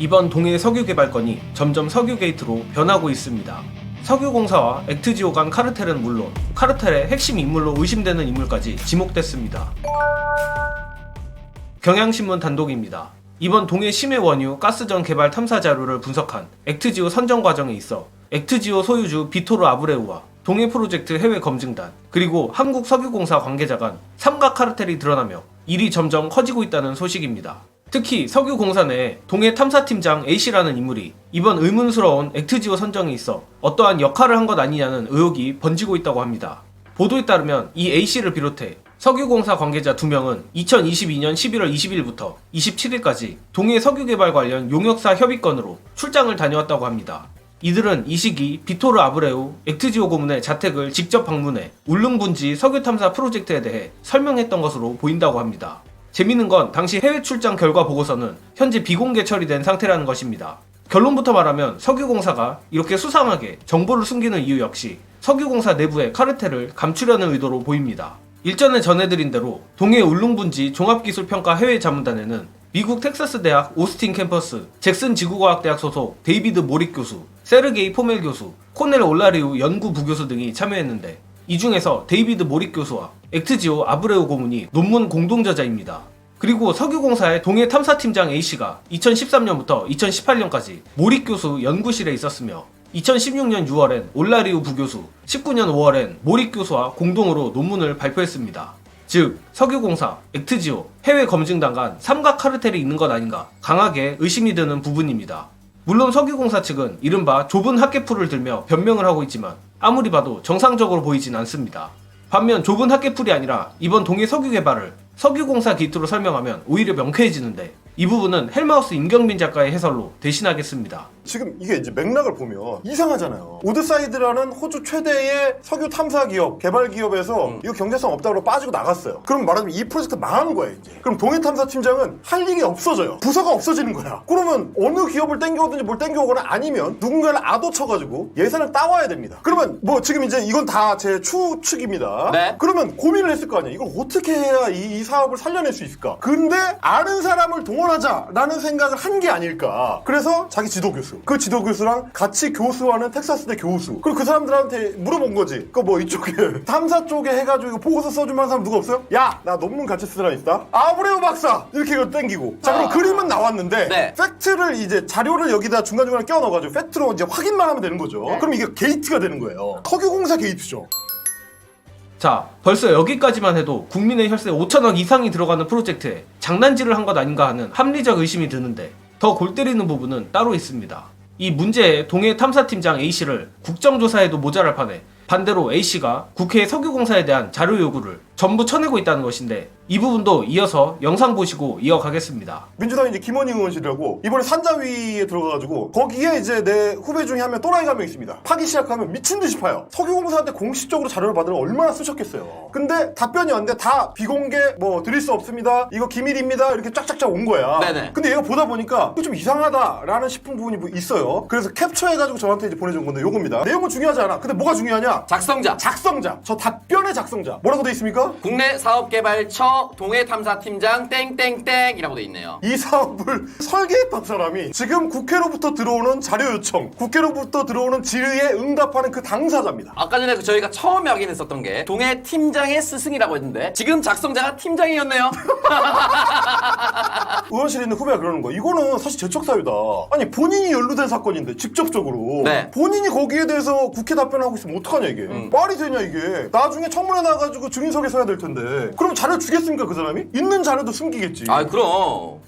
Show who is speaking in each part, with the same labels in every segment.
Speaker 1: 이번 동해 석유개발건이 점점 석유게이트로 변하고 있습니다. 석유공사와 액트지오 간 카르텔은 물론 카르텔의 핵심 인물로 의심되는 인물까지 지목됐습니다. 경향신문 단독입니다. 이번 동해 심해 원유 가스전 개발 탐사 자료를 분석한 액트지오 선정 과정에 있어 액트지오 소유주 비토르 아브레우와 동해 프로젝트 해외 검증단 그리고 한국석유공사 관계자 간 삼각 카르텔이 드러나며 일이 점점 커지고 있다는 소식입니다. 특히 석유공사 내에 동해 탐사팀장 A씨라는 인물이 이번 의문스러운 액트지오 선정에 있어 어떠한 역할을 한 것 아니냐는 의혹이 번지고 있다고 합니다. 보도에 따르면 이 A씨를 비롯해 석유공사 관계자 2명은 2022년 11월 20일부터 27일까지 동해 석유개발 관련 용역사 협의건으로 출장을 다녀왔다고 합니다. 이들은 이 시기 비토르 아브레우 액트지오 고문의 자택을 직접 방문해 울릉분지 석유탐사 프로젝트에 대해 설명했던 것으로 보인다고 합니다. 재밌는 건 당시 해외 출장 결과 보고서는 현재 비공개 처리된 상태라는 것입니다. 결론부터 말하면 석유공사가 이렇게 수상하게 정보를 숨기는 이유 역시 석유공사 내부의 카르텔을 감추려는 의도로 보입니다. 일전에 전해드린 대로 동해 울릉분지 종합기술평가 해외 자문단에는 미국 텍사스 대학 오스틴 캠퍼스, 잭슨 지구과학대학 소속 데이비드 모릭 교수, 세르게이 포멜 교수, 코넬 올라리우 연구 부교수 등이 참여했는데 이 중에서 데이비드 모릭 교수와 액트지오 아브레우 고문이 논문 공동저자입니다. 그리고 석유공사의 동해 탐사팀장 A씨가 2013년부터 2018년까지 모릭 교수 연구실에 있었으며 2016년 6월엔 올라리우 부교수, 19년 5월엔 모릭 교수와 공동으로 논문을 발표했습니다. 즉, 석유공사, 액트지오, 해외 검증단 간 삼각 카르텔이 있는 것 아닌가 강하게 의심이 드는 부분입니다. 물론 석유공사 측은 이른바 좁은 학계풀을 들며 변명을 하고 있지만 아무리 봐도 정상적으로 보이진 않습니다. 반면 좁은 학계풀이 아니라 이번 동해 석유 개발을 석유공사 게이트로 설명하면 오히려 명쾌해지는데 이 부분은 헬마우스 임경민 작가의 해설로 대신하겠습니다.
Speaker 2: 지금 이게 이제 맥락을 보면 이상하잖아요. 우드사이드라는 호주 최대의 석유 탐사 기업, 개발 기업에서 이거 경제성 없다고 빠지고 나갔어요. 그럼 말하자면 이 프로젝트 망하는 거야 이제. 그럼 동해 탐사 팀장은 할 일이 없어져요. 부서가 없어지는 거야. 그러면 어느 기업을 땡겨오든지 뭘 땡겨오거나 아니면 누군가를 아도쳐가지고 예산을 따와야 됩니다. 그러면 뭐 지금 이제 이건 다 제 추측입니다.
Speaker 3: 네.
Speaker 2: 그러면 고민을 했을 거 아니야. 이걸 어떻게 해야 이 사업을 살려낼 수 있을까? 근데 아는 사람을 동원하자라는 생각을 한 게 아닐까. 그래서 자기 지도 교수, 그 지도 교수랑 같이 교수하는 텍사스대 교수, 그리고 그 사람들한테 물어본 거지. 그 뭐 이쪽에 탐사 쪽에 해가지고 이거 보고서 써주면 사람 누가 없어요? 야, 나 논문 같이 쓰는 사람 있다. 아브레우 박사 이렇게 이거 땡기고. 자, 그럼 그림은 나왔는데
Speaker 3: 네.
Speaker 2: 팩트를 이제 자료를 여기다 중간중간에 껴 넣어가지고 팩트로 이제 확인만 하면 되는 거죠. 그럼 이게 게이트가 되는 거예요. 석유공사 게이트죠.
Speaker 1: 자, 벌써 여기까지만 해도 국민의 혈세 5천억 이상이 들어가는 프로젝트에 장난질을 한 것 아닌가 하는 합리적 의심이 드는데 더 골 때리는 부분은 따로 있습니다. 이 문제의 동해 탐사팀장 A씨를 국정조사에도 모자랄 판에 반대로 A씨가 국회 석유공사에 대한 자료 요구를 전부 쳐내고 있다는 것인데 이 부분도 이어서 영상 보시고 이어가겠습니다.
Speaker 2: 민주당 이제 김원희 의원실이라고 이번에 산자위에 들어가가지고 거기에 이제 내 후배 중에 한 명 또라이가 한 명 있습니다. 파기 시작하면 미친 듯이 파요. 석유공사한테 공식적으로 자료를 받으면 얼마나 쓰셨겠어요. 근데 답변이 왔는데 다 비공개 뭐 드릴 수 없습니다. 이거 기밀입니다. 이렇게 쫙쫙쫙 온 거야.
Speaker 3: 네네.
Speaker 2: 근데 얘가 보다 보니까 이거 좀 이상하다라는 싶은 부분이 뭐 있어요. 그래서 캡처해가지고 저한테 이제 보내준 건데 요겁니다. 내용은 중요하지 않아. 근데 뭐가 중요하냐?
Speaker 3: 작성자.
Speaker 2: 저 답변의 작성자. 뭐라고 돼 있습니까?
Speaker 3: 국내 사업개발처 동해탐사팀장 땡땡땡이라고 돼 있네요.
Speaker 2: 이 사업을 설계했던 사람이 지금 국회로부터 들어오는 자료 요청, 국회로부터 들어오는 질의에 응답하는 그 당사자입니다.
Speaker 3: 아까 전에 저희가 처음에 확인했었던 게 동해팀장의 스승이라고 했는데 지금 작성자가 팀장이었네요.
Speaker 2: 의원실에 있는 후배가 그러는 거야. 이거는 사실 재척 사유다. 아니 본인이 연루된 사건인데 직접적으로
Speaker 3: 네.
Speaker 2: 본인이 거기에 대해서 국회 답변하고 있으면 어떡하냐 이게. 말이 되냐 이게. 나중에 청문회 나가지고 증인석에 서야 될 텐데. 그럼 자료 주겠습니까 그 사람이? 있는 자료도 숨기겠지.
Speaker 3: 아 그럼.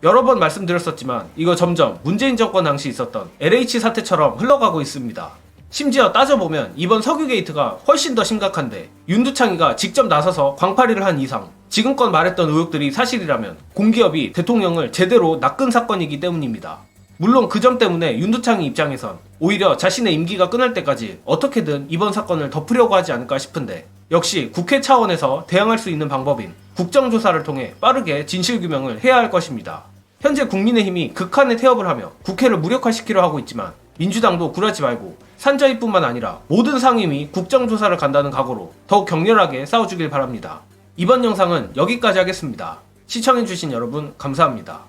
Speaker 1: 여러 번 말씀드렸었지만 이거 점점 문재인 정권 당시 있었던 LH 사태처럼 흘러가고 있습니다. 심지어 따져보면 이번 석유게이트가 훨씬 더 심각한데 윤두창이가 직접 나서서 광파리를 한 이상 지금껏 말했던 의혹들이 사실이라면 공기업이 대통령을 제대로 낚은 사건이기 때문입니다. 물론 그 점 때문에 윤두창이 입장에선 오히려 자신의 임기가 끝날 때까지 어떻게든 이번 사건을 덮으려고 하지 않을까 싶은데 역시 국회 차원에서 대응할 수 있는 방법인 국정조사를 통해 빠르게 진실규명을 해야 할 것입니다. 현재 국민의힘이 극한의 태업을 하며 국회를 무력화시키려 하고 있지만 민주당도 굴하지 말고 산자위뿐만 아니라 모든 상임위 국정조사를 간다는 각오로 더욱 격렬하게 싸워주길 바랍니다. 이번 영상은 여기까지 하겠습니다. 시청해주신 여러분 감사합니다.